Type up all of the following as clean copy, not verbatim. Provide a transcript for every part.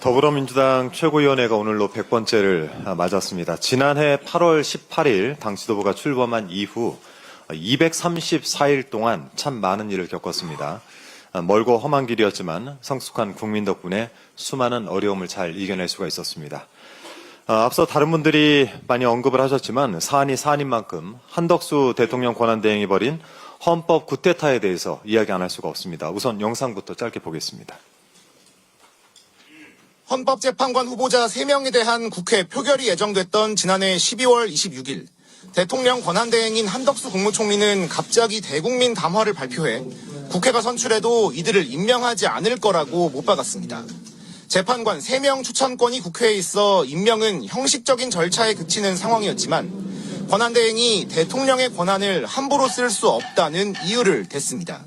더불어민주당 최고위원회가 오늘로 100번째를 맞았습니다. 지난해 8월 18일 당 지도부가 출범한 이후 234일 동안 참 많은 일을 겪었습니다. 멀고 험한 길이었지만 성숙한 국민 덕분에 수많은 어려움을 잘 이겨낼 수가 있었습니다. 앞서 다른 분들이 많이 언급을 하셨지만 사안이 사안인 만큼 한덕수 대통령 권한대행이 벌인 헌법 구테타에 대해서 이야기 안 할 수가 없습니다. 우선 영상부터 짧게 보겠습니다. 헌법재판관 후보자 3명에 대한 국회 표결이 예정됐던 지난해 12월 26일 대통령 권한대행인 한덕수 국무총리는 갑자기 대국민 담화를 발표해 국회가 선출해도 이들을 임명하지 않을 거라고 못 박았습니다. 재판관 3명 추천권이 국회에 있어 임명은 형식적인 절차에 그치는 상황이었지만 권한대행이 대통령의 권한을 함부로 쓸 수 없다는 이유를 댔습니다.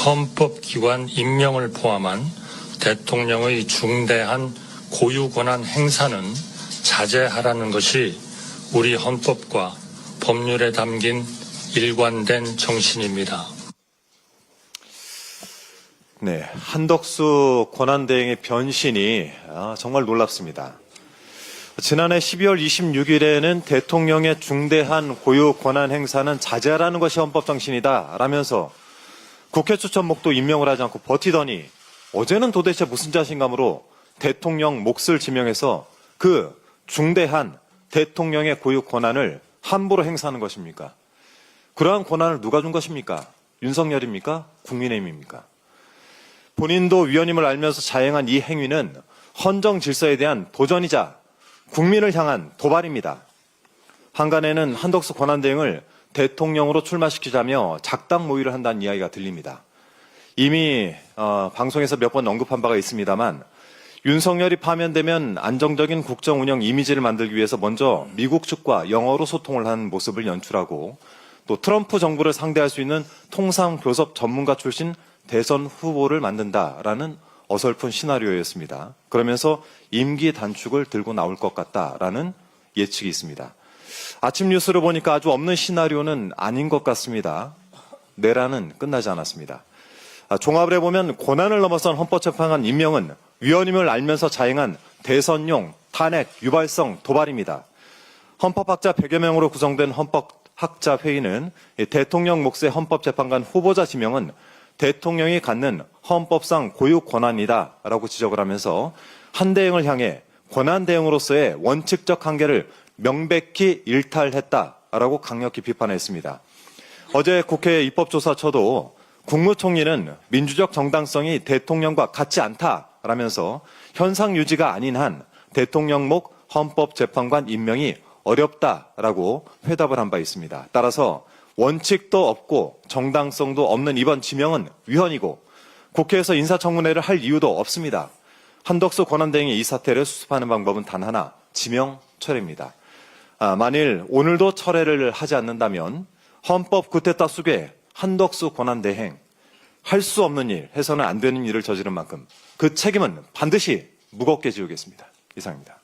헌법기관 임명을 포함한 대통령의 중대한 고유 권한 행사는 자제하라는 것이 우리 헌법과 법률에 담긴 일관된 정신입니다. 네, 한덕수 권한대행의 변신이 정말 놀랍습니다. 지난해 12월 26일에는 대통령의 중대한 고유 권한 행사는 자제하라는 것이 헌법 정신이다 라면서 국회 추천목도 임명을 하지 않고 버티더니 어제는 도대체 무슨 자신감으로 대통령 몫을 지명해서 그 중대한 대통령의 고유 권한을 함부로 행사하는 것입니까? 그러한 권한을 누가 준 것입니까? 윤석열입니까? 국민의힘입니까? 본인도 위헌임을 알면서 자행한 이 행위는 헌정 질서에 대한 도전이자 국민을 향한 도발입니다. 한간에는 한덕수 권한대행을 대통령으로 출마시키자며 작당 모의를 한다는 이야기가 들립니다. 이미 방송에서 몇 번 언급한 바가 있습니다만 윤석열이 파면되면 안정적인 국정 운영 이미지를 만들기 위해서 먼저 미국 측과 영어로 소통을 한 모습을 연출하고 또 트럼프 정부를 상대할 수 있는 통상교섭 전문가 출신 대선 후보를 만든다라는 어설픈 시나리오였습니다. 그러면서 임기 단축을 들고 나올 것 같다라는 예측이 있습니다. 아침 뉴스를 보니까 아주 없는 시나리오는 아닌 것 같습니다. 내란은 끝나지 않았습니다. 종합을 해보면 권한을 넘어선 헌법재판관 임명은 위헌임을 알면서 자행한 대선용 탄핵 유발성 도발입니다. 헌법학자 100여 명으로 구성된 헌법학자회의는 대통령 몫의 헌법재판관 후보자 지명은 대통령이 갖는 헌법상 고유 권한이다라고 지적을 하면서 한대행을 향해 권한대행으로서의 원칙적 한계를 명백히 일탈했다라고 강력히 비판했습니다. 어제 국회 입법조사처도 국무총리는 민주적 정당성이 대통령과 같지 않다라면서 현상 유지가 아닌 한 대통령목 헌법재판관 임명이 어렵다라고 회답을 한 바 있습니다. 따라서 원칙도 없고 정당성도 없는 이번 지명은 위헌이고 국회에서 인사청문회를 할 이유도 없습니다. 한덕수 권한대행이 이 사태를 수습하는 방법은 단 하나, 지명 철회입니다. 만일 오늘도 철회를 하지 않는다면 헌법 구테타 속에 한덕수 권한대행 할 수 없는 일, 해서는 안 되는 일을 저지른 만큼 그 책임은 반드시 무겁게 지우겠습니다. 이상입니다.